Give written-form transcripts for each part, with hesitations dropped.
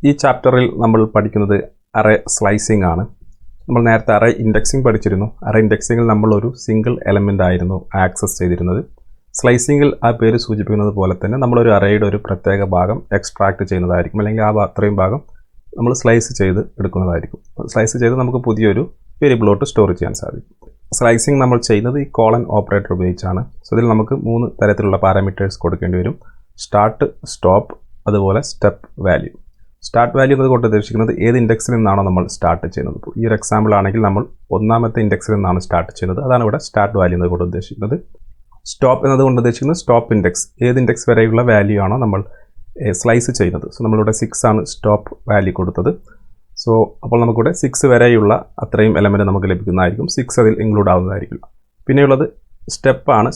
ഈ ചാപ്റ്ററിൽ നമ്മൾ പഠിക്കുന്നത് അറേ സ്ലൈസിംഗ് ആണ്. നമ്മൾ നേരത്തെ അറേ ഇൻഡെക്സിംഗ് പഠിച്ചിരുന്നു. അറേ ഇൻഡെക്സിംഗിൽ നമ്മൾ ഒരു സിംഗിൾ എലമെൻ്റ് ആയിരുന്നു ആക്സസ് ചെയ്തിരുന്നത്. സ്ലൈസിംഗിൽ ആ പേര് സൂചിപ്പിക്കുന്നത് പോലെ തന്നെ നമ്മളൊരു അറേയുടെ ഒരു പ്രത്യേക ഭാഗം എക്സ്ട്രാക്ട് ചെയ്യുന്നതായിരിക്കും, അല്ലെങ്കിൽ ആ അത്രയും ഭാഗം നമ്മൾ സ്ലൈസ് ചെയ്ത് എടുക്കുന്നതായിരിക്കും. സ്ലൈസ് ചെയ്ത് നമുക്ക് പുതിയൊരു വേരിയബിളോട്ട് സ്റ്റോർ ചെയ്യാൻ സാധിക്കും. സ്ലൈസിംഗ് നമ്മൾ ചെയ്യുന്നത് ഈ കോളൻ ഓപ്പറേറ്റർ ഉപയോഗിച്ചാണ്. സോ ഇതിൽ നമുക്ക് 3 തരത്തിലുള്ള പാരാമീറ്റേഴ്സ് കൊടുക്കേണ്ടി വരും: സ്റ്റാർട്ട്, സ്റ്റോപ്പ്, അതുപോലെ സ്റ്റെപ്പ് വാല്യൂ. സ്റ്റാർട്ട് വാല്യൂ എന്നതുകൊണ്ട് ഉദ്ദേശിക്കുന്നത് ഏത് ഇൻഡെക്സിൽ നിന്നാണോ നമ്മൾ സ്റ്റാർട്ട് ചെയ്യുന്നത്. ഈ ഒരു എക്സാമ്പിൾ ആണെങ്കിൽ നമ്മൾ 1ാമത്തെ ഇൻഡെക്സിൽ നിന്നാണ് സ്റ്റാർട്ട് ചെയ്യുന്നത്, അതാണ് ഇവിടെ സ്റ്റാർട്ട് വാല്യൂ എന്നതുകൊണ്ട് ഉദ്ദേശിക്കുന്നത്. സ്റ്റോപ്പ് എന്നതുകൊണ്ട് ഉദ്ദേശിക്കുന്നത് സ്റ്റോപ്പ് ഇൻഡെക്സ്, ഏത് ഇൻഡെക്സ് വരെയുള്ള വാല്യൂ ആണോ നമ്മൾ സ്ലൈസ് ചെയ്യുന്നത്. സോ നമ്മളിവിടെ 6 ആണ് സ്റ്റോപ്പ് വാല്യൂ കൊടുത്തത്. സോ അപ്പോൾ നമുക്കിവിടെ 6 വരെയുള്ള അത്രയും എലമെൻറ്റ് നമുക്ക് ലഭിക്കുന്നതായിരിക്കും. 6 അതിൽ ഇൻക്ലൂഡ് ആവുന്നതായിരിക്കും. പിന്നെയുള്ളത് സ്റ്റെപ്പാണ്.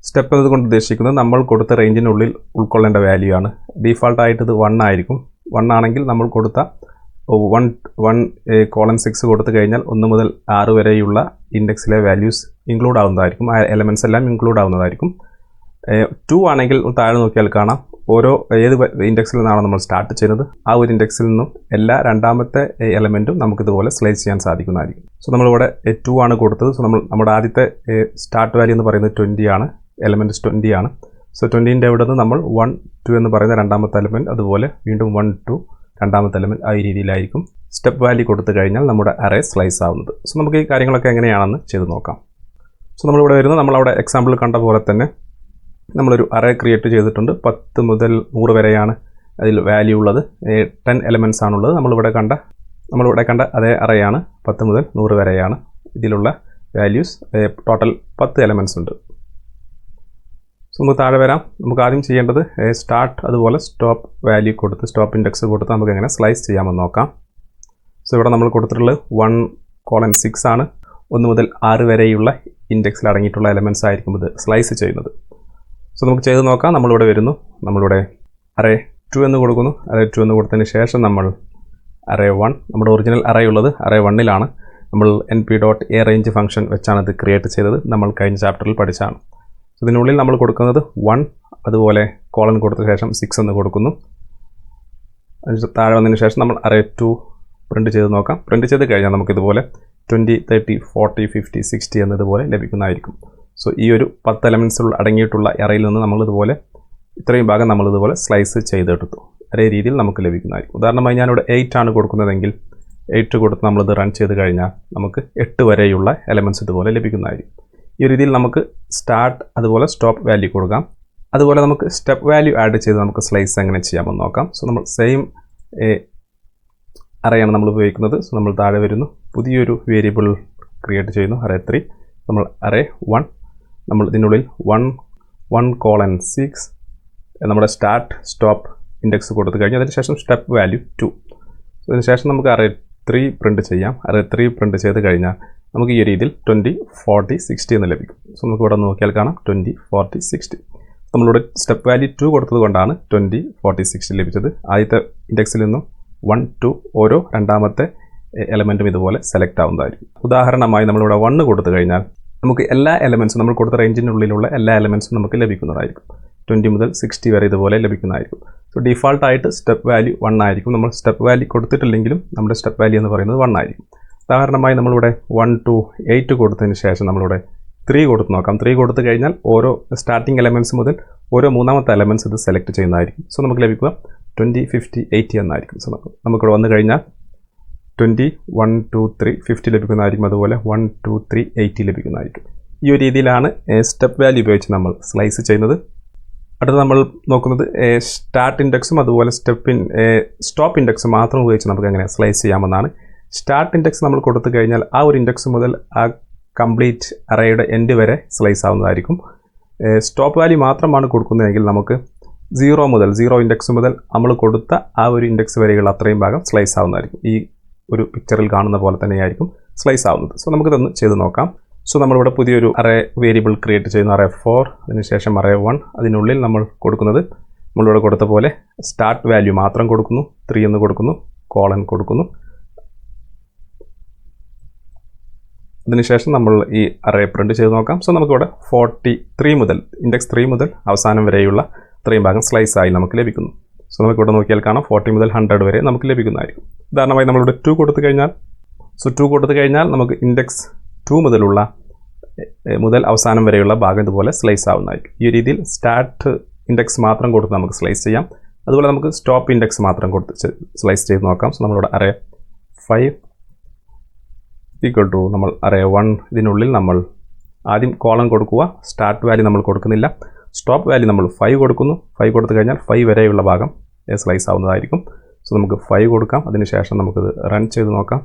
സ്റ്റെപ്പ് എന്നതുകൊണ്ട് ഉദ്ദേശിക്കുന്നത് നമ്മൾ കൊടുത്ത റേഞ്ചിനുള്ളിൽ ഉൾക്കൊള്ളേണ്ട വാല്യൂ ആണ്. ഡീഫാൾട്ടായിട്ട് ഇത് 1 ആയിരിക്കും. 1 ആണെങ്കിൽ നമ്മൾ കൊടുത്ത 1:6 കൊടുത്തു കഴിഞ്ഞാൽ 1 മുതൽ 6 വരെയുള്ള ഇൻഡെക്സിലെ വാല്യൂസ് ഇൻക്ലൂഡ് ആവുന്നതായിരിക്കും. ആ എലമെൻറ്റ്സ് എല്ലാം ഇൻക്ലൂഡ് ആവുന്നതായിരിക്കും. 2 ആണെങ്കിൽ താഴെ നോക്കിയാൽ കാണാം, ഏത് ഇൻഡെക്സിൽ നിന്നാണോ നമ്മൾ സ്റ്റാർട്ട് ചെയ്യുന്നത് ആ ഒരു ഇൻഡെക്സിൽ നിന്നും എല്ലാ 2ാമത്തെ എലമെൻറ്റും നമുക്കിതുപോലെ സ്ലൈസ് ചെയ്യാൻ സാധിക്കുന്നതായിരിക്കും. സോ നമ്മളിവിടെ 2 ആണ് കൊടുത്തത്. സോ നമ്മുടെ ആദ്യത്തെ സ്റ്റാർട്ട് വാല്യൂ എന്ന് പറയുന്നത് 20 ആണ്, എലമെൻറ്റ് 20 ആണ്. സോ 20ൻ്റെ അവിടെ നിന്ന് നമ്മൾ 1, 2 എന്ന് പറയുന്ന 2ാമത്തെ എലമെൻറ്റ്, അതുപോലെ വീണ്ടും 1, 2 2ാമത്തെ എലമെൻറ്റ്, ആ രീതിയിലായിരിക്കും സ്റ്റെപ്പ് വാല്യൂ കൊടുത്തു കഴിഞ്ഞാൽ നമ്മുടെ അറേ സ്ലൈസ് ആവുന്നത്. സോ നമുക്ക് ഈ കാര്യങ്ങളൊക്കെ എങ്ങനെയാണെന്ന് ചെയ്ത് നോക്കാം. സോ നമ്മളിവിടെ വരുന്നത് നമ്മളവിടെ എക്സാമ്പിൾ കണ്ട പോലെ തന്നെ നമ്മളൊരു അറേ ക്രിയേറ്റ് ചെയ്തിട്ടുണ്ട്. 10 മുതൽ 100 വരെയാണ് അതിൽ വാല്യൂ ഉള്ളത്. 10 എലമെൻറ്റ്സ് ആണുള്ളത്. നമ്മളിവിടെ കണ്ട അതേ അറേയാണ്. 10 മുതൽ 100 വരെയാണ് ഇതിലുള്ള വാല്യൂസ്. ടോട്ടൽ 10 എലമെൻറ്റ്സ് ഉണ്ട്. സോ നമുക്ക് താഴെ വരാം. നമുക്ക് ആദ്യം ചെയ്യേണ്ടത് സ്റ്റാർട്ട് അതുപോലെ സ്റ്റോപ്പ് വാല്യൂ കൊടുത്ത്, സ്റ്റോപ്പ് ഇൻഡെക്സ് കൊടുത്ത് നമുക്ക് എങ്ങനെ സ്ലൈസ് ചെയ്യാമെന്ന് നോക്കാം. സോ ഇവിടെ നമ്മൾ കൊടുത്തിട്ടുള്ളത് 1:6 ആണ്. 1 മുതൽ 6 വരെയുള്ള ഇൻഡെക്സിൽ അടങ്ങിയിട്ടുള്ള എലമെൻറ്റ്സ് ആയിരിക്കും ഇത് സ്ലൈസ് ചെയ്യുന്നത്. സോ നമുക്ക് ചെയ്ത് നോക്കാം. നമ്മളിവിടെ വരുന്നു, നമ്മളിവിടെ അറേ 2 എന്ന് കൊടുക്കുന്നു. അറേ 2 എന്ന് കൊടുത്തതിന് ശേഷം നമ്മൾ അറേ 1, നമ്മുടെ ഒറിജിനൽ അറേ ഉള്ളത് അറേ 1ലാണ്. നമ്മൾ np.arange ഫംഗ്ഷൻ വെച്ചാണ് ഇത് ക്രിയേറ്റ് ചെയ്തത്. നമ്മൾ കഴിഞ്ഞ ചാപ്റ്ററിൽ പഠിച്ചാണ്. ഇതിനുള്ളിൽ നമ്മൾ കൊടുക്കുന്നത് 1, അതുപോലെ കോളൻ കൊടുത്ത ശേഷം 6 എന്ന് കൊടുക്കുന്നു. അതിന് താഴെ വന്നതിന് ശേഷം നമ്മൾ അറേ 2 പ്രിൻറ്റ് ചെയ്ത് നോക്കാം. പ്രിൻറ്റ് ചെയ്ത് കഴിഞ്ഞാൽ നമുക്കിതുപോലെ 20, 30, 40, 50, 60 എന്നതുപോലെ ലഭിക്കുന്നതായിരിക്കും. സോ ഈ ഒരു 10 എലമെൻറ്റ്സ് അടങ്ങിയിട്ടുള്ള അറേയിൽ നിന്ന് നമ്മളിതുപോലെ ഇത്രയും ഭാഗം നമ്മളിതുപോലെ സ്ലൈസ് ചെയ്തെടുത്തു. അതേ രീതിയിൽ നമുക്ക് ലഭിക്കുന്നതായിരിക്കും. ഉദാഹരണമായി ഞാനിവിടെ 8 ആണ് കൊടുക്കുന്നതെങ്കിൽ 8 കൊടുത്ത് നമ്മളിത് റൺ ചെയ്ത് കഴിഞ്ഞാൽ നമുക്ക് 8 വരെയുള്ള എലമെൻറ്റ്സ് ഇതുപോലെ ലഭിക്കുന്നതായിരിക്കും. ഈ രീതിയിൽ നമുക്ക് സ്റ്റാർട്ട് അതുപോലെ സ്റ്റോപ്പ് വാല്യൂ കൊടുക്കാം. അതുപോലെ നമുക്ക് സ്റ്റെപ്പ് വാല്യൂ ആഡ് ചെയ്ത് നമുക്ക് സ്ലൈസ് എങ്ങനെ ചെയ്യാമെന്ന് നോക്കാം. സോ നമ്മൾ സെയിം അറേയാണ് നമ്മൾ ഉപയോഗിക്കുന്നത്. സോ നമ്മൾ താഴെ വരുന്നു, പുതിയൊരു വേരിയബിൾ ക്രിയേറ്റ് ചെയ്യുന്നു, അറേ 3. നമ്മൾ അറേ 1, നമ്മൾ ഇതിനുള്ളിൽ 1:6 നമ്മുടെ സ്റ്റാർട്ട് സ്റ്റോപ്പ് ഇൻഡെക്സ് കൊടുത്തു കഴിഞ്ഞു. അതിനുശേഷം സ്റ്റെപ്പ് വാല്യൂ 2. അതിനുശേഷം നമുക്ക് അറേ 3 പ്രിൻറ്റ് ചെയ്യാം. അറേ 3 പ്രിൻറ്റ് ചെയ്ത് കഴിഞ്ഞാൽ നമുക്ക് ഈ രീതിയിൽ 20, 40, 60 എന്ന് ലഭിക്കും. സോ നമുക്ക് ഇവിടെ നോക്കിയാൽ കാണാം 20, 40, 60. നമ്മളിവിടെ സ്റ്റെപ്പ് വാല്യൂ 2 കൊടുത്തത് കൊണ്ടാണ് 20, 40, 60 ലഭിച്ചത്. ആദ്യത്തെ ഇൻഡെക്സിൽ നിന്നും 1, 2 ഓരോ 2ാമത്തെ എലമെൻറ്റും ഇതുപോലെ സെലക്ട് ആവുന്നതായിരിക്കും. ഉദാഹരണമായി നമ്മളിവിടെ 1 കൊടുത്തു കഴിഞ്ഞാൽ നമുക്ക് എല്ലാ എലമെൻറ്റ്സും നമ്മൾ കൊടുത്ത റേഞ്ചിനുള്ളിലുള്ള എല്ലാ എലമെൻറ്റ്സും നമുക്ക് ലഭിക്കുന്നതായിരിക്കും. 20 മുതൽ 60 വരെ ഇതുപോലെ ലഭിക്കുന്നതായിരിക്കും. സോ ഡീഫാൾട്ടായിട്ട് സ്റ്റെപ്പ് വാല്യൂ 1 ആയിരിക്കും. നമ്മൾ സ്റ്റെപ്പ് വാല്യൂ കൊടുത്തിട്ടില്ലെങ്കിലും നമ്മുടെ സ്റ്റെപ്പ് വാല്യൂ എന്ന് പറയുന്നത് 1 ആയിരിക്കും. ഉദാഹരണമായി നമ്മളിവിടെ 1 to 8 കൊടുത്തതിന് ശേഷം നമ്മളിവിടെ 3 കൊടുത്ത് നോക്കാം. 3 കൊടുത്തു കഴിഞ്ഞാൽ ഓരോ സ്റ്റാർട്ടിംഗ് എലമെൻറ്റ്സ് മുതൽ ഓരോ 3ാമത്തെ എലമെൻറ്റ്സ് ഇത് സെലക്ട് ചെയ്യുന്നതായിരിക്കും. സോ നമുക്ക് ലഭിക്കുക 20, 50, 80 എന്നായിരിക്കും. സോ നമുക്കിവിടെ വന്നു കഴിഞ്ഞാൽ 20, 1, 2, 3, 50 ലഭിക്കുന്നതായിരിക്കും. അതുപോലെ 1, 2, 3, 80 ലഭിക്കുന്നതായിരിക്കും. ഈ ഒരു രീതിയിലാണ് സ്റ്റെപ്പ് വാല്യൂ ഉപയോഗിച്ച് നമ്മൾ സ്ലൈസ് ചെയ്യുന്നത്. അടുത്ത നമ്മൾ നോക്കുന്നത് സ്റ്റാർട്ട് ഇൻഡെക്സും അതുപോലെ സ്റ്റോപ്പ് ഇൻഡെക്സും മാത്രം ഉപയോഗിച്ച് നമുക്ക് എങ്ങനെ സ്ലൈസ് ചെയ്യാമെന്നാണ്. സ്റ്റാർട്ട് ഇൻഡെക്സ് നമ്മൾ കൊടുത്തു കഴിഞ്ഞാൽ ആ ഒരു ഇൻഡെക്സ് മുതൽ ആ കംപ്ലീറ്റ് അറേയുടെ എൻഡ് വരെ സ്ലൈസ് ആവുന്നതായിരിക്കും. സ്റ്റോപ്പ് വാല്യൂ മാത്രമാണ് കൊടുക്കുന്നതെങ്കിൽ നമുക്ക് 0 ഇൻഡെക്സ് മുതൽ നമ്മൾ കൊടുത്ത ആ ഒരു ഇൻഡെക്സ് വരെയുള്ള അത്രയും ഭാഗം സ്ലൈസ് ആവുന്നതായിരിക്കും. ഈ ഒരു പിക്ചറിൽ കാണുന്ന പോലെ തന്നെയായിരിക്കും സ്ലൈസ് ആവുന്നത്. സോ നമുക്കിതൊന്ന് ചെയ്ത് നോക്കാം. സോ നമ്മളിവിടെ പുതിയൊരു അറേ വേരിയബിൾ ക്രിയേറ്റ് ചെയ്യുന്നു, അറേ 4. അതിനുശേഷം അറേ 1. അതിനുള്ളിൽ നമ്മൾ കൊടുക്കുന്നത് നമ്മളിവിടെ കൊടുത്ത പോലെ സ്റ്റാർട്ട് വാല്യൂ മാത്രം കൊടുക്കുന്നു. 3 എന്ന് കൊടുക്കുന്നു, കോളൻ കൊടുക്കുന്നു. അതിനുശേഷം നമ്മൾ ഈ അറേ പ്രിൻറ്റ് ചെയ്ത് നോക്കാം. സോ നമുക്കിവിടെ 43 മുതൽ ഇൻഡെക്സ് 3 മുതൽ അവസാനം വരെയുള്ള ഇത്രയും ഭാഗം സ്ലൈസ് ആയി നമുക്ക് ലഭിക്കുന്നു. സോ നമുക്ക് ഇവിടെ നോക്കിയാൽ കാണാം 40 മുതൽ 100 വരെ നമുക്ക് ലഭിക്കുന്നതായിരിക്കും. ഉദാഹരണമായി നമ്മളിവിടെ 2 കൊടുത്തു കഴിഞ്ഞാൽ, സോ 2 കൊടുത്തു കഴിഞ്ഞാൽ നമുക്ക് ഇൻഡെക്സ് 2 മുതൽ അവസാനം വരെയുള്ള ഭാഗം ഇതുപോലെ സ്ലൈസ് ആവുന്നതായിരിക്കും. ഈ രീതിയിൽ സ്റ്റാർട്ട് ഇൻഡെക്സ് മാത്രം കൊടുത്ത് നമുക്ക് സ്ലൈസ് ചെയ്യാം. അതുപോലെ നമുക്ക് സ്റ്റോപ്പ് ഇൻഡെക്സ് മാത്രം കൊടുത്ത് സ്ലൈസ് ചെയ്ത് നോക്കാം. സോ നമ്മളിവിടെ അറേ 5 ഈക്വൽ ടു നമ്മൾ അറേ 1 ഇതിനുള്ളിൽ നമ്മൾ ആദ്യം കോളം കൊടുക്കുക. സ്റ്റാർട്ട് വാല്യൂ നമ്മൾ കൊടുക്കുന്നില്ല. സ്റ്റോപ്പ് വാല്യൂ നമ്മൾ 5 കൊടുക്കുന്നു. 5 കൊടുത്തു കഴിഞ്ഞാൽ 5 വരെയുള്ള ഭാഗം സ്ലൈസ് ആവുന്നതായിരിക്കും. സോ നമുക്ക് 5 കൊടുക്കാം. അതിനുശേഷം നമുക്കിത് റൺ ചെയ്ത് നോക്കാം.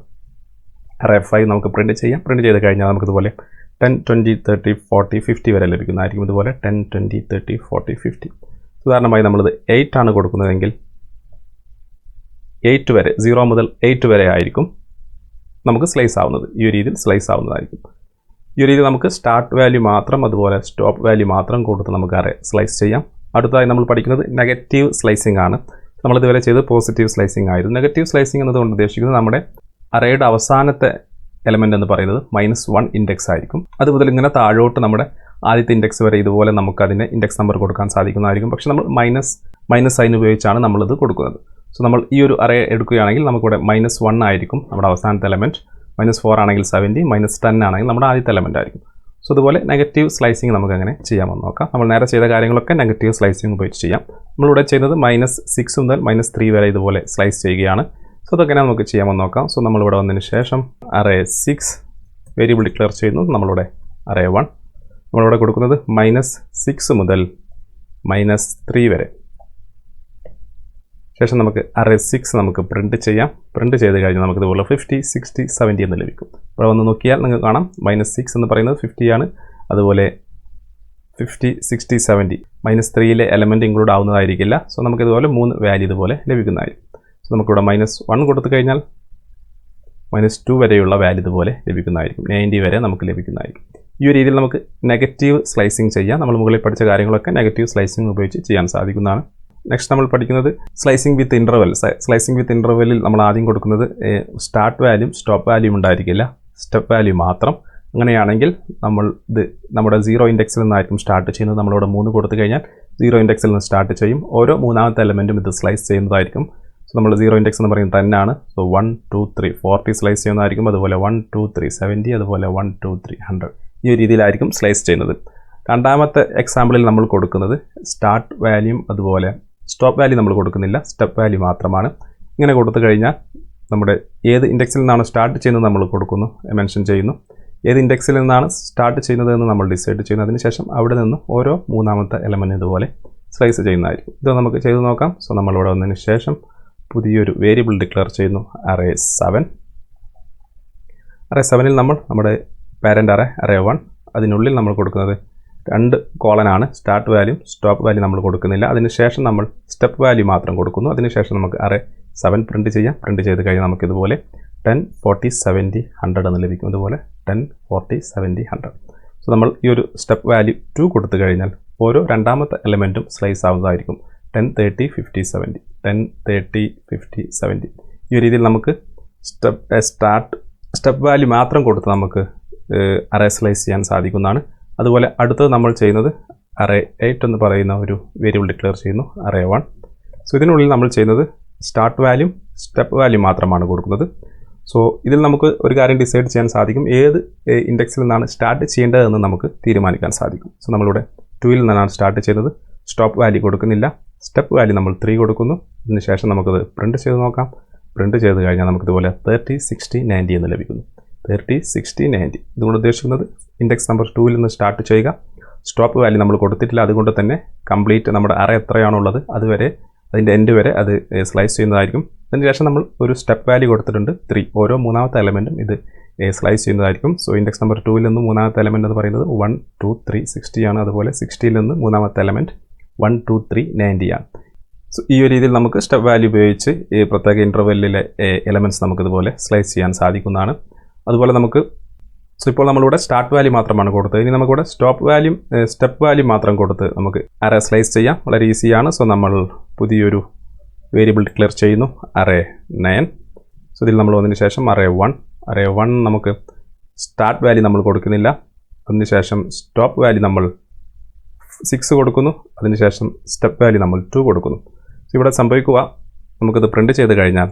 അറേ 5 നമുക്ക് പ്രിൻറ്റ് ചെയ്യാം. പ്രിൻറ്റ് ചെയ്ത് കഴിഞ്ഞാൽ നമുക്കിതുപോലെ 10, 20, 30, 40, 50 വരെ ലഭിക്കുന്നതായിരിക്കും. ഇതുപോലെ 10, 20, 30, 40, 50. ഉദാഹരണമായി നമ്മളിത് 8 ആണ് കൊടുക്കുന്നതെങ്കിൽ 8 വരെ 0 മുതൽ 8 വരെ ആയിരിക്കും നമുക്ക് സ്ലൈസ് ആവുന്നത്. ഈ ഒരു രീതിയിൽ സ്ലൈസ് ആവുന്നതായിരിക്കും. ഈ ഒരു രീതിയിൽ നമുക്ക് സ്റ്റാർട്ട് വാല്യൂ മാത്രം അതുപോലെ സ്റ്റോപ്പ് വാല്യൂ മാത്രം കൊടുത്ത് നമുക്ക് അറേ സ്ലൈസ് ചെയ്യാം. അടുത്തതായി നമ്മൾ പഠിക്കുന്നത് നെഗറ്റീവ് സ്ലൈസിംഗ് ആണ്. നമ്മളിതുവരെ ചെയ്ത് പോസിറ്റീവ് സ്ലൈസിംഗ് ആയിരുന്നു. നെഗറ്റീവ് സ്ലൈസിംഗ് എന്നതുകൊണ്ട് ഉദ്ദേശിക്കുന്നത് നമ്മുടെ അറേയുടെ അവസാനത്തെ എലമെൻ്റ് എന്ന് പറയുന്നത് -1 ഇൻഡെക്സ് ആയിരിക്കും. അതുമുതൽ ഇങ്ങനെ താഴോട്ട് നമ്മുടെ ആദ്യത്തെ ഇൻഡെക്സ് വരെ ഇതുപോലെ നമുക്കതിന് ഇൻഡെക്സ് നമ്പർ കൊടുക്കാൻ സാധിക്കുന്നതായിരിക്കും. പക്ഷേ നമ്മൾ മൈനസ് സൈൻ ഉപയോഗിച്ചാണ് നമ്മളിത് കൊടുക്കുന്നത്. സോ നമ്മൾ ഈ ഒരു അറേ എടുക്കുകയാണെങ്കിൽ നമുക്കിവിടെ -1 ആയിരിക്കും നമ്മുടെ അവസാനത്തെ എലമെൻറ്റ്. -4 ആണെങ്കിൽ 70, -10 ആണെങ്കിൽ നമ്മുടെ ആദ്യത്തെ എലമെൻ്റ് ആയിരിക്കും. സോ അതുപോലെ നെഗറ്റീവ് സ്ലൈസിങ് നമുക്ക് അങ്ങനെ ചെയ്യാമെന്ന് നോക്കാം. നമ്മൾ നേരെ ചെയ്ത കാര്യങ്ങളൊക്കെ നെഗറ്റീവ് സ്ലൈസിങ് ഉപയോഗിച്ച് ചെയ്യാം. നമ്മളിവിടെ ചെയ്യുന്നത് -6 മുതൽ -3 വരെ ഇതുപോലെ സ്ലൈസ് ചെയ്യുകയാണ്. സോ അതൊക്കെ നമുക്ക് ചെയ്യാമെന്ന് നോക്കാം. സോ നമ്മളിവിടെ വന്നതിന് ശേഷം അറേ 6 വേരിയബിൾ ഡിക്ലെയർ ചെയ്യുന്നു. നമ്മളിവിടെ അറേ 1 നമ്മളിവിടെ കൊടുക്കുന്നത് -6 മുതൽ -3 വരെ. ശേഷം നമുക്ക് അറേ 6 നമുക്ക് പ്രിൻറ്റ് ചെയ്യാം. പ്രിൻറ്റ് ചെയ്ത് കഴിഞ്ഞാൽ നമുക്കിതുപോലെ 50, 60, 70 എന്ന് ലഭിക്കും. ഇവിടെ വന്ന് നോക്കിയാൽ നിങ്ങൾക്ക് കാണാം -6 എന്ന് പറയുന്നത് 50 ആണ്. അതുപോലെ 50, 60, 70 -3യിലെ എലമെൻറ്റ് ഇൻക്ലൂഡ് ആവുന്നതായിരിക്കില്ല. സോ നമുക്കിതുപോലെ 3 വാല്യൂ ഇതുപോലെ ലഭിക്കുന്നതായിരിക്കും. സോ നമുക്കിവിടെ -1 കൊടുത്തു കഴിഞ്ഞാൽ -2 വരെയുള്ള വാല്യൂ ഇതുപോലെ ലഭിക്കുന്നതായിരിക്കും. 90 വരെ നമുക്ക് ലഭിക്കുന്നതായിരിക്കും. ഈ ഒരു രീതിയിൽ നമുക്ക് നെഗറ്റീവ് സ്ലൈസിങ് ചെയ്യാം. നമ്മൾ മുകളിൽ പഠിച്ച കാര്യങ്ങളൊക്കെ നെഗറ്റീവ് സ്ലൈസിങ് ഉപയോഗിച്ച് ചെയ്യാൻ സാധിക്കുന്നതാണ്. നെക്സ്റ്റ് നമ്മൾ പഠിക്കുന്നത് സ്ലൈസിങ് വിത്ത് ഇൻ്റർവെൽ. സ്ലൈസിങ് വിത്ത് ഇൻ്റർവെല്ലിൽ നമ്മൾ ആദ്യം കൊടുക്കുന്നത് സ്റ്റാർട്ട് വാല്യൂം സ്റ്റോപ്പ് വാല്യൂം ഉണ്ടായിരിക്കില്ല, സ്റ്റെപ്പ് വാല്യൂ മാത്രം. അങ്ങനെയാണെങ്കിൽ നമ്മൾ ഇത് നമ്മുടെ 0 ഇൻഡെക്സിൽ നിന്നായിരിക്കും സ്റ്റാർട്ട് ചെയ്യുന്നത്. നമ്മളിവിടെ 3 കൊടുത്തു കഴിഞ്ഞാൽ 0 ഇൻഡെക്സിൽ നിന്ന് സ്റ്റാർട്ട് ചെയ്യും. ഓരോ മൂന്നാമത്തെ എലമെൻറ്റും ഇത് സ്ലൈസ് ചെയ്യുന്നതായിരിക്കും. സോ നമ്മൾ 0 ഇൻഡെക്സ് എന്ന് പറയുന്നത് 10 ആണ്. സോ 1, 2, 3, 40 സ്ലൈസ് ചെയ്യുന്നതായിരിക്കും. അതുപോലെ 1, 2, 3, 70, അതുപോലെ 1, 2, 3, 100. ഈ ഒരു രീതിയിലായിരിക്കും സ്ലൈസ് ചെയ്യുന്നത്. രണ്ടാമത്തെ എക്സാമ്പിളിൽ നമ്മൾ കൊടുക്കുന്നത് സ്റ്റാർട്ട് വാല്യൂം അതുപോലെ സ്റ്റോപ്പ് വാല്യൂ നമ്മൾ കൊടുക്കുന്നില്ല, സ്റ്റെപ്പ് വാല്യൂ മാത്രമാണ്. ഇങ്ങനെ കൊടുത്തു കഴിഞ്ഞാൽ നമ്മുടെ ഏത് ഇൻഡെക്സിൽ നിന്നാണ് സ്റ്റാർട്ട് ചെയ്യുന്നത് നമ്മൾ കൊടുക്കുന്നു, മെൻഷൻ ചെയ്യുന്നു. ഏത് ഇൻഡെക്സിൽ നിന്നാണ് സ്റ്റാർട്ട് ചെയ്യുന്നത് എന്ന് നമ്മൾ ഡിസൈഡ് ചെയ്യുന്നു. അതിനുശേഷം അവിടെ നിന്ന് ഓരോ മൂന്നാമത്തെ എലമെൻറ്റ് ഇതുപോലെ സ്ലൈസ് ചെയ്യുന്നതായിരിക്കും. ഇത് നമുക്ക് ചെയ്ത് നോക്കാം. സോ നമ്മളിവിടെ വന്നതിന് ശേഷം പുതിയൊരു വേരിയബിൾ ഡിക്ലെയർ ചെയ്യുന്നു, അറേ 7. അറേ 7ൽ നമ്മൾ നമ്മുടെ പാരൻ്റ് അറേ 1 അതിനുള്ളിൽ നമ്മൾ കൊടുക്കുന്നത് 2 കോളനാണ്. സ്റ്റാർട്ട് വാല്യൂ സ്റ്റോപ്പ് വാല്യൂ നമ്മൾ കൊടുക്കുന്നില്ല. അതിനുശേഷം നമ്മൾ സ്റ്റെപ്പ് വാല്യൂ മാത്രം കൊടുക്കുന്നു. അതിനുശേഷം നമുക്ക് അറേ 7 പ്രിൻറ്റ് ചെയ്യാം. പ്രിൻറ്റ് ചെയ്ത് കഴിഞ്ഞാൽ നമുക്കിതുപോലെ 10, 40, 70, 100 എന്ന് ലഭിക്കും. ഇതുപോലെ 10, 40, 70, 100. സോ നമ്മൾ ഈ ഒരു സ്റ്റെപ്പ് വാല്യൂ 2 കൊടുത്തു കഴിഞ്ഞാൽ ഓരോ രണ്ടാമത്തെ എലമെൻറ്റും സ്ലൈസ് ആവുന്നതായിരിക്കും. 10, 30, 50, 70, 10, 30, 50, 70. ഈ ഒരു രീതിയിൽ നമുക്ക് സ്റ്റെപ്പ് വാല്യൂ മാത്രം കൊടുത്ത് നമുക്ക് അറേ സ്ലൈസ് ചെയ്യാൻ സാധിക്കുന്നതാണ്. അതുപോലെ അടുത്തത് നമ്മൾ ചെയ്യുന്നത് അറേ 8 എന്ന് പറയുന്ന ഒരു വേരിയബിൾ ഡിക്ലെയർ ചെയ്യുന്നു, അറേ 1. സോ ഇതിനുള്ളിൽ നമ്മൾ ചെയ്യുന്നത് സ്റ്റാർട്ട് വാല്യൂം സ്റ്റെപ്പ് വാല്യൂ മാത്രമാണ് കൊടുക്കുന്നത്. സോ ഇതിൽ നമുക്ക് ഒരു കാര്യം ഡിസൈഡ് ചെയ്യാൻ സാധിക്കും, ഏത് ഇൻഡെക്സിൽ നിന്നാണ് സ്റ്റാർട്ട് ചെയ്യേണ്ടതെന്ന് നമുക്ക് തീരുമാനിക്കാൻ സാധിക്കും. സോ നമ്മളിവിടെ 2ൽ നിന്നാണ് സ്റ്റാർട്ട് ചെയ്തത്. സ്റ്റോപ്പ് വാല്യൂ കൊടുക്കുന്നില്ല, സ്റ്റെപ്പ് വാല്യൂ നമ്മൾ 3 കൊടുക്കുന്നു. അതിനുശേഷം നമുക്കത് പ്രിൻറ്റ് ചെയ്ത് നോക്കാം. പ്രിൻറ്റ് ചെയ്ത് കഴിഞ്ഞാൽ നമുക്കിതുപോലെ 30, 60, 90 എന്ന് ലഭിക്കുന്നു. 30, 60, 90. ഇതുകൊണ്ട് ഉദ്ദേശിക്കുന്നത് ഇൻഡെക്സ് നമ്പർ 2ൽ നിന്ന് സ്റ്റാർട്ട് ചെയ്യുക. സ്റ്റോപ്പ് വാല്യൂ നമ്മൾ കൊടുത്തിട്ടില്ല, അതുകൊണ്ട് തന്നെ കംപ്ലീറ്റ് നമ്മുടെ അറേ എത്രയാണുള്ളത് അതുവരെ അതിൻ്റെ എൻഡ് വരെ അത് സ്ലൈസ് ചെയ്യുന്നതായിരിക്കും. അതിനുശേഷം നമ്മൾ ഒരു സ്റ്റെപ്പ് വാല്യൂ കൊടുത്തിട്ടുണ്ട് 3. ഓരോ മൂന്നാമത്തെ എലമെൻറ്റും ഇത് സ്ലൈസ് ചെയ്യുന്നതായിരിക്കും. സോ ഇൻഡെക്സ് നമ്പർ 2ൽ നിന്ന് മൂന്നാമത്തെ എലമെൻറ്റ് എന്ന് പറയുന്നത് 1, 2, 3, 60 ആണ്. അതുപോലെ 60ൽ നിന്ന് മൂന്നാമത്തെ എലമെൻറ്റ് 1, 2, 3, 90 ആണ്. സോ ഈ ഒരു രീതിയിൽ നമുക്ക് സ്റ്റെപ്പ് വാല്യൂ ഉപയോഗിച്ച് ഈ പ്രത്യേക ഇൻ്റർവെല്ലിലെ എലമെൻറ്റ്സ് നമുക്കിതുപോലെ സ്ലൈസ് ചെയ്യാൻ സാധിക്കുന്നതാണ്. അതുപോലെ നമുക്ക് ഇപ്പോൾ നമ്മളിവിടെ സ്റ്റാർട്ട് വാല്യൂ മാത്രമാണ് കൊടുത്തത്. ഇനി നമുക്കിവിടെ സ്റ്റെപ്പ് വാല്യൂ മാത്രം കൊടുത്ത് നമുക്ക് അറേ സ്ലൈസ് ചെയ്യാം. വളരെ ഈസിയാണ്. സോ നമ്മൾ പുതിയൊരു വേരിയബിൾ ഡിക്ലെയർ ചെയ്യുന്നു, അറേ 9. സോ ഇതിൽ നമ്മൾ വന്നതിന് ശേഷം അറേ 1 നമുക്ക് സ്റ്റാർട്ട് വാല്യൂ നമ്മൾ കൊടുക്കുന്നില്ല. അതിനുശേഷം സ്റ്റോപ്പ് വാല്യൂ നമ്മൾ 6 കൊടുക്കുന്നു. അതിനുശേഷം സ്റ്റെപ്പ് വാല്യൂ നമ്മൾ 2 കൊടുക്കുന്നു. ഇവിടെ സംഭവിക്കുക, നമുക്കിത് പ്രിൻറ്റ് ചെയ്ത് കഴിഞ്ഞാൽ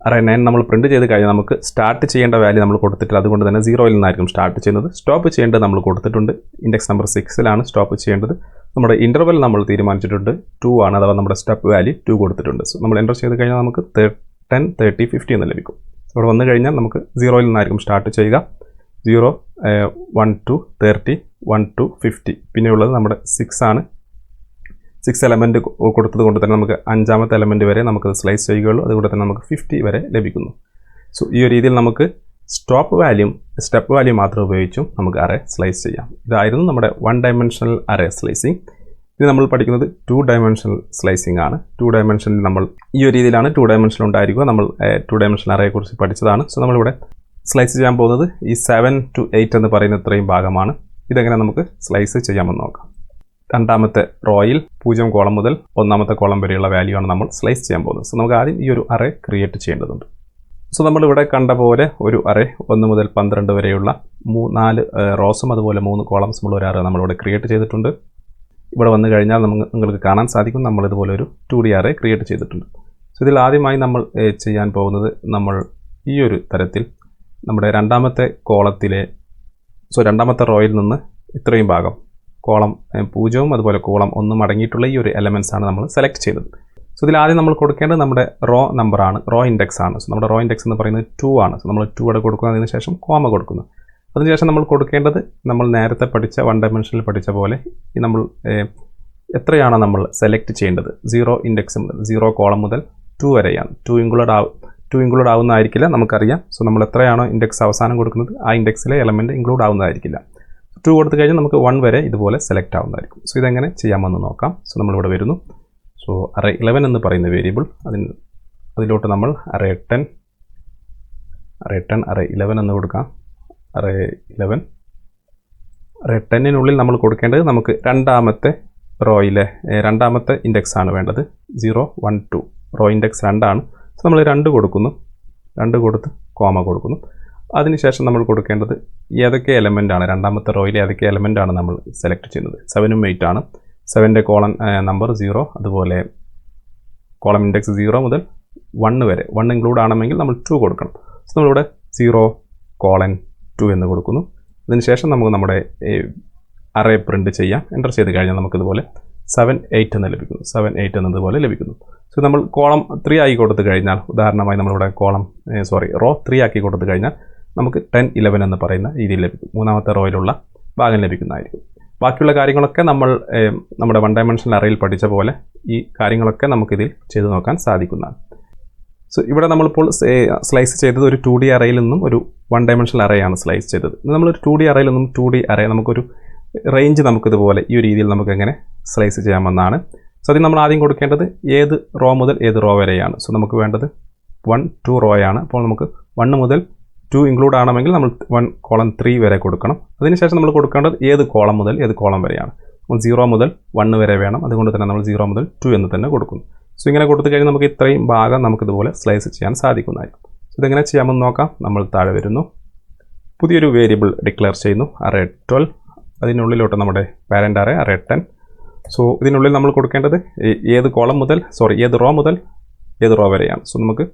അറേ 9 നമ്മൾ പ്രിൻറ്റ് ചെയ്ത് കഴിഞ്ഞാൽ നമുക്ക് സ്റ്റാർട്ട് ചെയ്യേണ്ട വാല്യൂ നമ്മൾ കൊടുത്തിട്ടില്ല. അതുകൊണ്ട് തന്നെ 0-ൽ നിന്നായിരിക്കും സ്റ്റാർട്ട് ചെയ്യുന്നത്. സ്റ്റോപ്പ് ചെയ്യേണ്ടത് നമ്മൾ കൊടുത്തിട്ടുണ്ട്. ഇൻഡെക്സ് നമ്പർ 6-ലാണ് സ്റ്റോപ്പ് ചെയ്യേണ്ടത്. നമ്മുടെ ഇൻ്റർവെൽ നമ്മൾ തീരുമാനിച്ചിട്ടുണ്ട് 2 ആണ്, അഥവാ നമ്മുടെ സ്റ്റെപ്പ് വാല്യൂ 2 കൊടുത്തിട്ടുണ്ട്. സോ നമ്മൾ എൻ്റർ ചെയ്ത് കഴിഞ്ഞാൽ നമുക്ക് 10, 30, 50 എന്ന് ലഭിക്കും. ഇവിടെ വന്നു കഴിഞ്ഞാൽ നമുക്ക് 0-ൽ നിന്നായിരിക്കും സ്റ്റാർട്ട് ചെയ്യുക. 0, 1 to 30, 1 to 50. പിന്നെയുള്ളത് നമ്മുടെ 6 ആണ്. 6 എലമെൻറ്റ് കൊടുത്തത് കൊണ്ട് തന്നെ നമുക്ക് 5ാമത്തെ എലമെൻറ്റ് വരെ നമുക്കത് സ്ലൈസ് ചെയ്യുകയുള്ളൂ. അതുകൊണ്ട് തന്നെ നമുക്ക് 50 വരെ ലഭിക്കുന്നു. സോ ഈ ഒരു രീതിയിൽ നമുക്ക് സ്റ്റോപ്പ് വാല്യൂം സ്റ്റെപ്പ് വാല്യൂ മാത്രം ഉപയോഗിച്ചും നമുക്ക് അറേ സ്ലൈസ് ചെയ്യാം. ഇതായിരുന്നു നമ്മുടെ 1 ഡയമെൻഷണൽ അറേ സ്ലൈസിങ്. ഇത് നമ്മൾ പഠിക്കുന്നത് 2 ഡയമെൻഷണൽ സ്ലൈസിങ് ആണ്. 2 ഡയമെൻഷനിൽ നമ്മൾ ഈ ഒരു രീതിയിലാണ് 2 ഡയമെൻഷനിൽ ഉണ്ടായിരിക്കുക. നമ്മൾ 2 ഡയമെൻഷണൽ അറേയെക്കുറിച്ച് പഠിച്ചതാണ്. സോ നമ്മളിവിടെ സ്ലൈസ് ചെയ്യാൻ പോകുന്നത് ഈ 7 to 8 എന്ന് പറയുന്ന ഇത്രയും ഭാഗമാണ്. ഇതെങ്ങനെ നമുക്ക് സ്ലൈസ് ചെയ്യാമെന്ന് നോക്കാം. 2ാമത്തെ റോയിൽ 0 കോളം മുതൽ 1ാമത്തെ കോളം വരെയുള്ള വാല്യൂ ആണ് നമ്മൾ സ്ലൈസ് ചെയ്യാൻ പോകുന്നത്. സോ നമുക്ക് ആദ്യം ഈ ഒരു അറേ ക്രിയേറ്റ് ചെയ്യേണ്ടതുണ്ട്. സോ നമ്മളിവിടെ കണ്ട പോലെ ഒരു അറേ 1 മുതൽ 12 വരെയുള്ള 4 റോസും അതുപോലെ 3 കോളംസും ഉള്ള ഒരു അറേ നമ്മളിവിടെ ക്രിയേറ്റ് ചെയ്തിട്ടുണ്ട്. ഇവിടെ വന്നു കഴിഞ്ഞാൽ നിങ്ങൾക്ക് കാണാൻ സാധിക്കും നമ്മളിതുപോലെ ഒരു 2D അറേ ക്രിയേറ്റ് ചെയ്തിട്ടുണ്ട്. സോ ഇതിൽ ആദ്യമായി നമ്മൾ ചെയ്യാൻ പോകുന്നത്, നമ്മൾ ഈ ഒരു തരത്തിൽ നമ്മുടെ 2ാമത്തെ കോളത്തിലെ രണ്ടാമത്തെ റോയിൽ നിന്ന് ഇത്രയും ഭാഗം കോളം 0 അതുപോലെ കോളം 1 അടങ്ങിയിട്ടുള്ള ഈ ഒരു എലമെൻറ്റ്സ് ആണ് നമ്മൾ സെലക്ട് ചെയ്തത്. സോ ഇതിൽ ആദ്യം നമ്മൾ കൊടുക്കേണ്ടത് നമ്മുടെ റോ നമ്പറാണ്, റോ ഇൻഡെക്സ് ആണ്. സോ നമ്മുടെ റോ ഇൻഡെക്സ് എന്ന് പറയുന്നത് 2 ആണ്. സോ നമ്മൾ 2 അവിടെ കൊടുക്കുന്നതിന് ശേഷം കോമ കൊടുക്കുന്നു. അതിനുശേഷം നമ്മൾ കൊടുക്കേണ്ടത് നമ്മൾ നേരത്തെ പഠിച്ച 1 ഡയമെൻഷനിൽ പഠിച്ച പോലെ ഈ നമ്മൾ എത്രയാണോ നമ്മൾ സെലക്ട് ചെയ്യേണ്ടത് 0 ഇൻഡെക്സ് മുതൽ 0 കോളം മുതൽ 2 വരെയാണ്. 2 ഇൻക്ലൂഡ് ആവുന്നതായിരിക്കില്ല, നമുക്കറിയാം. സോ നമ്മൾ എത്രയാണോ ഇൻഡെക്സ് അവസാനം കൊടുക്കുന്നത് ആ ഇൻഡെക്സിലെ എലമെൻറ്റ് ഇൻക്ലൂഡ് ആവുന്നതായിരിക്കില്ല. 2 കൊടുത്തു കഴിഞ്ഞാൽ നമുക്ക് 1 വരെ ഇതുപോലെ സെലക്ട് ആവുന്നതായിരിക്കും. സോ ഇതെങ്ങനെ ചെയ്യാമെന്ന് നോക്കാം. സോ നമ്മളിവിടെ വരുന്നു. സോ അറേ 11 എന്ന് പറയുന്ന വേരിയബിൾ, അതിലോട്ട് നമ്മൾ അറേ 10 അറേ 11 എന്ന് കൊടുക്കാം. അറേ 11 അറേ 10-നുള്ളിൽ നമ്മൾ കൊടുക്കേണ്ടത് നമുക്ക് 2ാമത്തെ റോയിലെ 2ാമത്തെ ഇൻഡെക്സ് ആണ് വേണ്ടത്. 0, 1, 2 റോ ഇൻഡെക്സ് 2 ആണ്. സോ നമ്മൾ 2 കൊടുക്കുന്നു. 2 കൊടുത്ത് കോമ കൊടുക്കുന്നു. അതിനുശേഷം നമ്മൾ കൊടുക്കേണ്ടത് ഏതൊക്കെ എലമെൻ്റ് ആണ് 2ാമത്തെ റോയിലെ ഏതൊക്കെ എലമെൻ്റ് ആണ് നമ്മൾ സെലക്ട് ചെയ്യുന്നത്. 7ഉം 8 ആണ്. 7ൻ്റെ കോളം നമ്പർ 0, അതുപോലെ കോളം ഇൻഡെക്സ് 0 മുതൽ 1 വരെ. 1 ഇൻക്ലൂഡ് ആണെങ്കിൽ നമ്മൾ 2 കൊടുക്കണം. സോ നമ്മളിവിടെ 0:2 എന്ന് കൊടുക്കുന്നു. അതിനുശേഷം നമുക്ക് നമ്മുടെ അറേ പ്രിൻറ്റ് ചെയ്യാം. എൻ്റർ ചെയ്ത് കഴിഞ്ഞാൽ നമുക്കിതുപോലെ 7, 8 എന്ന് ലഭിക്കുന്നു. 7, 8 എന്നതുപോലെ ലഭിക്കുന്നു. സോ നമ്മൾ കോളം 3 ആക്കി കൊടുത്തു കഴിഞ്ഞാൽ, ഉദാഹരണമായി നമ്മളിവിടെ റോ 3 ആക്കി കൊടുത്തു കഴിഞ്ഞാൽ നമുക്ക് 10, 11 എന്ന് പറയുന്ന രീതിയിൽ ലഭിക്കും. 3ാമത്തെ റോയിലുള്ള ഭാഗം ലഭിക്കുന്നതായിരിക്കും. ബാക്കിയുള്ള കാര്യങ്ങളൊക്കെ നമ്മൾ നമ്മുടെ 1 ഡയമെൻഷണൽ അറേയിൽ പഠിച്ച പോലെ ഈ കാര്യങ്ങളൊക്കെ നമുക്കിതിൽ ചെയ്തു നോക്കാൻ സാധിക്കുന്നതാണ്. സോ ഇവിടെ നമ്മളിപ്പോൾ സ്ലൈസ് ചെയ്തത് ഒരു 2D അറേയിൽ നിന്നും ഒരു 1 ഡയമെൻഷണൽ അറേയാണ് സ്ലൈസ് ചെയ്തത്. നമ്മളൊരു 2D അറേയിൽ നിന്നും 2D അറേ നമുക്കൊരു റേഞ്ച് നമുക്കിതുപോലെ ഈ ഒരു രീതിയിൽ നമുക്ക് എങ്ങനെ സ്ലൈസ് ചെയ്യാമെന്നാണ്. സോ അതിന് നമ്മൾ ആദ്യം കൊടുക്കേണ്ടത് ഏത് റോ മുതൽ ഏത് റോ വരെയാണ്. സോ നമുക്ക് വേണ്ടത് 1, 2 റോയാണ്. അപ്പോൾ നമുക്ക് 1 മുതൽ 2 ഇൻക്ലൂഡ് ആണെങ്കിൽ നമ്മൾ 1 കോളം 3 വരെ കൊടുക്കണം. അതിനുശേഷം നമ്മൾ കൊടുക്കേണ്ടത് ഏത് കോളം മുതൽ ഏത് കോളം വരെയാണ്. നമ്മൾ 0 മുതൽ 1 വരെ വേണം. അതുകൊണ്ട് തന്നെ നമ്മൾ 0 മുതൽ 2 എന്ന് തന്നെ കൊടുക്കുന്നു. സോ ഇങ്ങനെ കൊടുത്തു കഴിഞ്ഞാൽ നമുക്ക് ഇത്രയും ഭാഗം നമുക്കിതുപോലെ സ്ലൈസ് ചെയ്യാൻ സാധിക്കുന്നതായിരിക്കും. സോ ഇതെങ്ങനെ ചെയ്യാമെന്ന് നോക്കാം. നമ്മൾ താഴെ വരുന്നു, പുതിയൊരു വേരിയബിൾ ഡിക്ലെയർ ചെയ്യുന്നു, അറേ 12. അതിനുള്ളിലോട്ട് നമ്മുടെ പാരൻ്റ് അറേ 10. സോ ഇതിനുള്ളിൽ നമ്മൾ കൊടുക്കേണ്ടത് ഏത് കോളം മുതൽ ഏത് റോ മുതൽ ഏത് റോ വരെയാണ്. സോ നമുക്ക്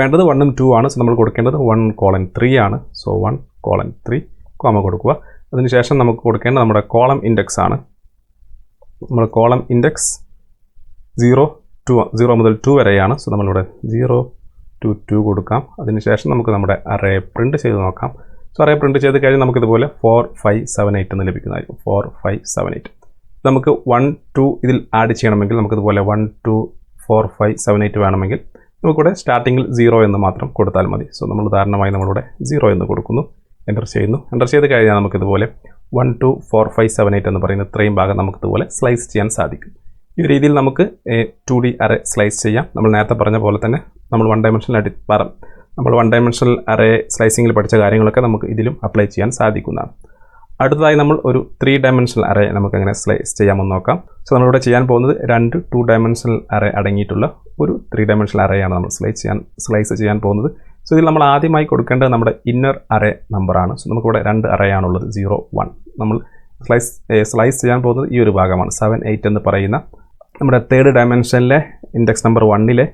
വേണ്ടത് 1ഉം 2 ആണ്. സോ നമ്മൾ കൊടുക്കേണ്ടത് 1:3 ആണ്. സോ 1:3 കോമ കൊടുക്കുക. അതിനുശേഷം നമുക്ക് കൊടുക്കേണ്ടത് നമ്മുടെ കോളം ഇൻഡെക്സ് ആണ്. നമ്മുടെ കോളം ഇൻഡെക്സ് 0 മുതൽ 2 വരെയാണ്. സോ നമ്മളിവിടെ 0 to 2 കൊടുക്കാം. അതിനുശേഷം നമുക്ക് നമ്മുടെ അറേ പ്രിൻറ്റ് ചെയ്ത് നോക്കാം. സോ അറേ പ്രിൻറ്റ് ചെയ്ത് കഴിഞ്ഞാൽ നമുക്കിതുപോലെ 4, 5, 7, 8 എന്ന് ലഭിക്കുന്നതായിരിക്കും. 4, 5, 7, 8. നമുക്ക് 1, 2 ഇതിൽ ആഡ് ചെയ്യണമെങ്കിൽ നമുക്കിതുപോലെ 1, 2, 4, 5, 7, 8 വേണമെങ്കിൽ നമുക്കിവിടെ സ്റ്റാർട്ടിങ്ങിൽ 0 എന്ന് മാത്രം കൊടുത്താൽ മതി. സോ നമ്മൾ ഉദാഹരണമായി നമ്മളിവിടെ 0 എന്ന് കൊടുക്കുന്നു, എൻ്റർ ചെയ്യുന്നു. എൻ്റർ ചെയ്ത് കഴിഞ്ഞാൽ നമുക്കിതുപോലെ 1, 2, 4, 5, 7, 8 എന്ന് പറയുന്ന ഇത്രയും ഭാഗം നമുക്കിതുപോലെ സ്ലൈസ് ചെയ്യാൻ സാധിക്കും. ഈ രീതിയിൽ നമുക്ക് 2D അറേ സ്ലൈസ് ചെയ്യാം. നമ്മൾ നേരത്തെ പറഞ്ഞ പോലെ തന്നെ നമ്മൾ 1 ഡയമെൻഷണൽ അറേ സ്ലൈസിങ്ങിൽ പഠിച്ച കാര്യങ്ങളൊക്കെ നമുക്ക് ഇതിലും അപ്ലൈ ചെയ്യാൻ സാധിക്കുന്നതാണ്. അടുത്തതായി നമ്മൾ ഒരു 3 ഡയമെൻഷണൽ അറേ നമുക്ക് എങ്ങനെ സ്ലൈസ് ചെയ്യാമെന്ന് നോക്കാം. സോ നമ്മളിവിടെ ചെയ്യാൻ പോകുന്നത് 2 ഡയമെൻഷണൽ അറേ അടങ്ങിയിട്ടുള്ള ഒരു 3 ഡയമെൻഷണൽ അറേയാണ് നമ്മൾ സ്ലൈസ് ചെയ്യാൻ പോകുന്നത്. സോ ഇതിൽ നമ്മൾ ആദ്യമായി കൊടുക്കേണ്ടത് നമ്മുടെ ഇന്നർ അറേ നമ്പറാണ്. സോ നമുക്കിവിടെ 2 അറേയാണുള്ളത്, 0, 1. നമ്മൾ സ്ലൈസ് ചെയ്യാൻ പോകുന്നത് ഈ ഒരു ഭാഗമാണ്, 7, 8 എന്ന് പറയുന്ന നമ്മുടെ 3rd ഡയമെൻഷനിലെ ഇൻഡെക്സ് നമ്പർ 1-ലെ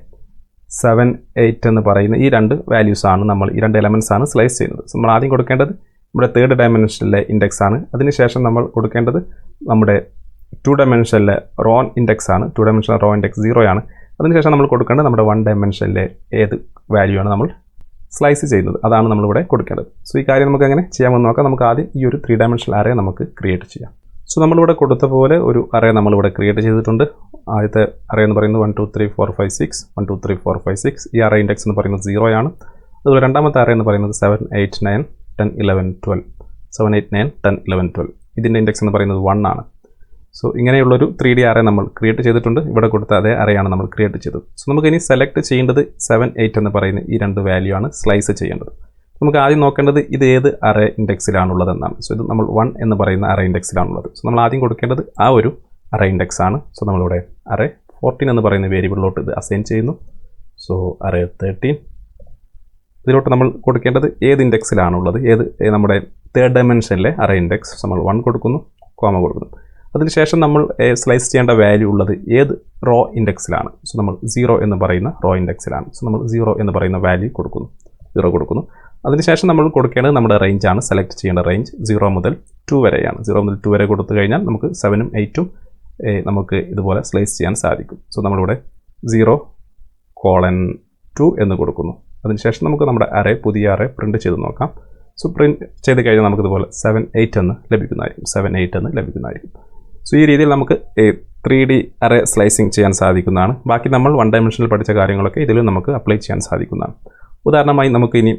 7, 8 എന്ന് പറയുന്ന ഈ രണ്ട് വാല്യൂസ് ആണ് നമ്മൾ ഈ രണ്ട് എലമെൻറ്റ്സ് ആണ് സ്ലൈസ് ചെയ്യുന്നത്. നമ്മൾ ആദ്യം കൊടുക്കേണ്ടത് നമ്മുടെ 3rd ഡയമെൻഷനിലെ ഇൻഡെക്സ് ആണ്. അതിനുശേഷം നമ്മൾ കൊടുക്കേണ്ടത് നമ്മുടെ 2 ഡയമെൻഷനിലെ റോ ഇൻഡെക്സ് ആണ്. 2 ഡയമെൻഷനിലെ റോ ഇൻഡെക്സ് 0 ആണ്. അതിനുശേഷം നമ്മൾ കൊടുക്കേണ്ടത് നമ്മുടെ 1 ഡയമെൻഷനിലെ ഏത് വാല്യൂ ആണ് നമ്മൾ സ്ലൈസ് ചെയ്യുന്നത്, അതാണ് നമ്മളിവിടെ കൊടുക്കേണ്ടത്. സോ ഈ കാര്യം നമുക്ക് എങ്ങനെ ചെയ്യാമെന്ന് നോക്കാം. നമുക്ക് ആദ്യം ഈ ഒരു 3 ഡയമെൻഷണൽ അറേ നമുക്ക് ക്രിയേറ്റ് ചെയ്യാം. സോ നമ്മളിവിടെ കൊടുത്ത പോലെ ഒരു അറേ നമ്മളിവിടെ ക്രിയേറ്റ് ചെയ്തിട്ടുണ്ട്. ആദ്യത്തെ അറേ എന്ന് പറയുന്നത് 1 2 3 4 5 6 1 2 3 4 5 6. ഈ അറേ ഇൻഡെക്സ് എന്ന് പറയുന്നത് 0 ആണ്. അതുപോലെ രണ്ടാമത്തെ അറേ എന്ന് പറയുന്നത് 7 8 9 10 11 12. 7 8 9 10 11 12. ഇതിൻ്റെ ഇൻഡെക്സ് എന്ന് പറയുന്നത് 1 ആണ്. സോ ഇങ്ങനെയുള്ളൊരു 3D അറേ നമ്മൾ ക്രിയേറ്റ് ചെയ്തിട്ടുണ്ട്. ഇവിടെ കൊടുത്ത അതേ അറേയാണ് നമ്മൾ ക്രിയേറ്റ് ചെയ്തത്. സോ നമുക്ക് ഇനി സെലക്ട് ചെയ്യേണ്ടത് 7 8 എന്ന് പറയുന്ന ഈ രണ്ട് വാല്യൂ ആണ് സ്ലൈസ് ചെയ്യേണ്ടത്. നമുക്ക് ആദ്യം നോക്കേണ്ടത് ഇത് ഏത് അറേ ഇൻഡെക്സിലാണുള്ളത് എന്നാണ്. സോ ഇത് നമ്മൾ 1 എന്ന് പറയുന്ന അറേ ഇൻഡെക്സിലാണുള്ളത്. സോ നമ്മൾ ആദ്യം കൊടുക്കേണ്ടത് ആ ഒരു അറേ ഇൻഡെക്സ് ആണ്. സോ നമ്മളിവിടെ അറേ 14 എന്ന് പറയുന്ന വേരിയബിളിലോട്ട് ഇത് അസൈൻ ചെയ്യുന്നു. സോ അറേ 13 ഇതിലോട്ട് നമ്മൾ കൊടുക്കേണ്ടത് ഏത് ഇൻഡെക്സിലാണുള്ളത്, ഏത് നമ്മുടെ 3rd ഡയമെൻഷനിലെ അറേ ഇൻഡെക്സ്. നമ്മൾ 1 കൊടുക്കുന്നു, കോമ കൊടുക്കുന്നു. അതിനുശേഷം നമ്മൾ സ്ലൈസ് ചെയ്യേണ്ട വാല്യൂ ഉള്ളത് ഏത് റോ ഇൻഡെക്സിലാണ്. സോ നമ്മൾ 0 എന്ന് പറയുന്ന റോ ഇൻഡെക്സിലാണ്. സോ നമ്മൾ 0 എന്ന് പറയുന്ന വാല്യൂ കൊടുക്കുന്നു, 0 കൊടുക്കുന്നു. അതിനുശേഷം നമ്മൾ കൊടുക്കേണ്ടത് നമ്മുടെ റേഞ്ചാണ്. സെലക്ട് ചെയ്യേണ്ട റേഞ്ച് 0 മുതൽ 2 വരെയാണ്. 0 മുതൽ 2 വരെ കൊടുത്തു കഴിഞ്ഞാൽ നമുക്ക് 7 ഉം 8 ഉം നമുക്ക് ഇതുപോലെ സ്ലൈസ് ചെയ്യാൻ സാധിക്കും. സോ നമ്മളിവിടെ 0:2 എന്ന് കൊടുക്കുന്നു. അതിനുശേഷം നമുക്ക് നമ്മുടെ അറേ, പുതിയ അറേ പ്രിൻറ്റ് ചെയ്ത് നോക്കാം. സോ പ്രിൻറ്റ് ചെയ്ത് കഴിഞ്ഞാൽ നമുക്കിതുപോലെ 7 8 എന്ന് ലഭിക്കുന്നതായിരിക്കും. 7 8 എന്ന് ലഭിക്കുന്നതായിരിക്കും. സോ ഈ രീതിയിൽ നമുക്ക് 3D അറേ സ്ലൈസിങ് ചെയ്യാൻ സാധിക്കുന്നതാണ്. ബാക്കി നമ്മൾ 1 ഡയമെൻഷനിൽ പഠിച്ച കാര്യങ്ങളൊക്കെ ഇതിലും നമുക്ക് അപ്ലൈ ചെയ്യാൻ സാധിക്കുന്നതാണ്. ഉദാഹരണമായി നമുക്ക് ഇനി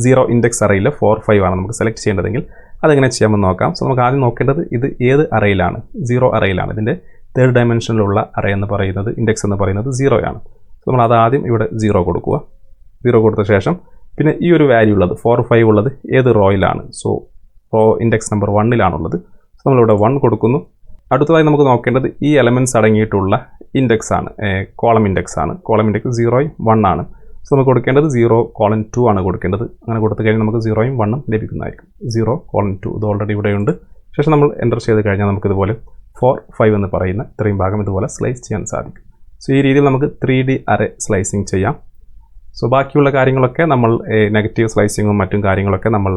0 ഇൻഡെക്സ് അറേയിൽ 4 5 ആണ് നമുക്ക് സെലക്ട് ചെയ്യേണ്ടതെങ്കിൽ അതെങ്ങനെ ചെയ്യാമെന്ന് നോക്കാം. സോ നമുക്ക് ആദ്യം നോക്കേണ്ടത് ഇത് ഏത് അറേയിലാണ്. 0 അറേയിലാണ്. ഇതിൻ്റെ 3rd ഡയമെൻഷനിലുള്ള അറേ എന്ന് പറയുന്നത്, ഇൻഡെക്സ് എന്ന് പറയുന്നത് 0 ആണ്. സോ നമ്മൾ അത് ആദ്യം ഇവിടെ 0 കൊടുക്കുക. 0 കൊടുത്ത ശേഷം പിന്നെ ഈ ഒരു വാല്യൂ ഉള്ളത് 4 5 ഉള്ളത് ഏത് റോയിലാണ്. സോ റോ ഇൻഡെക്സ് നമ്പർ 1-ലാണുള്ളത്. സോ നമ്മളിവിടെ 1 കൊടുക്കുന്നു. അടുത്തതായി നമുക്ക് നോക്കേണ്ടത് ഈ എലമെൻറ്റ്സ് അടങ്ങിയിട്ടുള്ള ഇൻഡെക്സ് ആണ്, കോളം ഇൻഡെക്സ് ആണ്. കോളം ഇൻഡെക്സ് 0 1 ആണ്. സോ നമുക്ക് കൊടുക്കേണ്ടത് 0:2 ആണ് കൊടുക്കേണ്ടത്. അങ്ങനെ കൊടുത്തു കഴിഞ്ഞാൽ നമുക്ക് 0 1 ലഭിക്കുന്നതായിരിക്കും. 0:2 ഇത് ഓൾറെഡി ഇവിടെയുണ്ട്. ശേഷം നമ്മൾ എൻ്റർ ചെയ്ത് കഴിഞ്ഞാൽ നമുക്കിതുപോലെ 4 5 എന്ന് പറയുന്ന ഇത്രയും ഭാഗം ഇതുപോലെ സ്ലൈസ് ചെയ്യാൻ സാധിക്കും. സോ ഈ രീതിയിൽ നമുക്ക് 3D അറേ സ്ലൈസിങ് ചെയ്യാം. സോ ബാക്കിയുള്ള കാര്യങ്ങളൊക്കെ നമ്മൾ നെഗറ്റീവ് സ്ലൈസിങ്ങും മറ്റും കാര്യങ്ങളൊക്കെ നമ്മൾ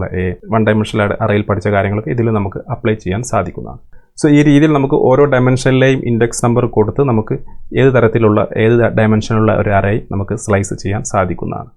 1 ഡയമെൻഷണൽ അറേയിൽ പഠിച്ച കാര്യങ്ങളൊക്കെ ഇതിൽ നമുക്ക് അപ്ലൈ ചെയ്യാൻ സാധിക്കുന്നതാണ്. സോ ഈ രീതിയിൽ നമുക്ക് ഓരോ ഡയമെൻഷനിലെയും ഇൻഡെക്സ് നമ്പർ കൊടുത്ത് നമുക്ക് ഏത് തരത്തിലുള്ള ഏത് ഡയമെൻഷനുള്ള ഒരു അറേ നമുക്ക് സ്ലൈസ് ചെയ്യാൻ സാധിക്കുന്നതാണ്.